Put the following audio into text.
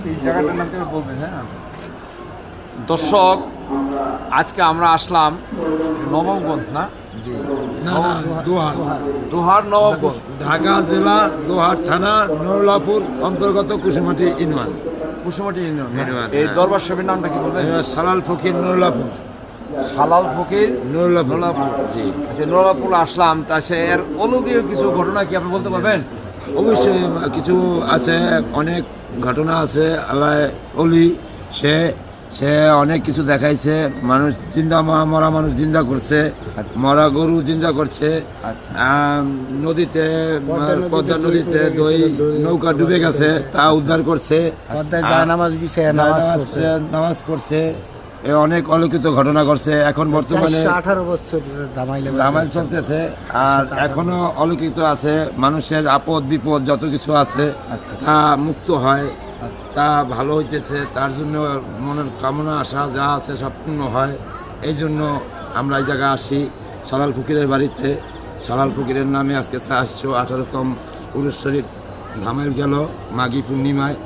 এই জায়গাটার নাম কি বলবেন? হ্যাঁ দর্শক, আজকে আমরা আসলাম নবাবগঞ্জ, না জি না না দোহার দোহার নবাবগঞ্জ, ঢাকা জেলা দোহার থানা নরলাপুর অন্তর্গত কুসুমাটি ইউনিয়ন। কুসুমাটি ইউনিয়ন। ইউনিয়ন, এই হ্যাঁ। দরবার শরীফের নামটা কি বলবেন? সালাল ফকির নরলাপুর। সালাল ফকির নরলাপুর নরলাপুর। জি। আচ্ছা, নরলাপুর আসলাম, তা সে এর অলৌকিক কিছু ঘটনা কি আপনি বলতে পারবেন? অবশ্যই কিছু আছে, অনেক ঘটনা আছে। আল্লাহ অলি সে সে অনেক কিছু দেখাইছে। মানুষ জিন্দা, মরা মানুষ জিন্দা করছে, আচ্ছা। মরা গরু জিন্দা করছে। আচ্ছা। নদীতে পদ্মা নদীতে নৌকা ডুবে গেছে, তা উদ্ধার করছে। নামাজ পড়ছে। এ অনেক অলৌকিক ঘটনা করছে। এখন বর্তমানে 18 বছর দামাইল চলতেছে, আর এখনো অলৌকিক আছে। মানুষের আপদ বিপদ যত কিছু আছে তা মুক্ত হয়, তা ভালো হইতেছে। তার জন্য মনের কামনা আশা যা আছে সব পূর্ণ হয়। এই জন্য আমরা এই জায়গায় আসি, সালাল ফকিরের বাড়িতে। সালাল ফকিরের নামে আজকে 418তম উরুস শরীফ ধামাইল গেল মাঘী পূর্ণিমায়।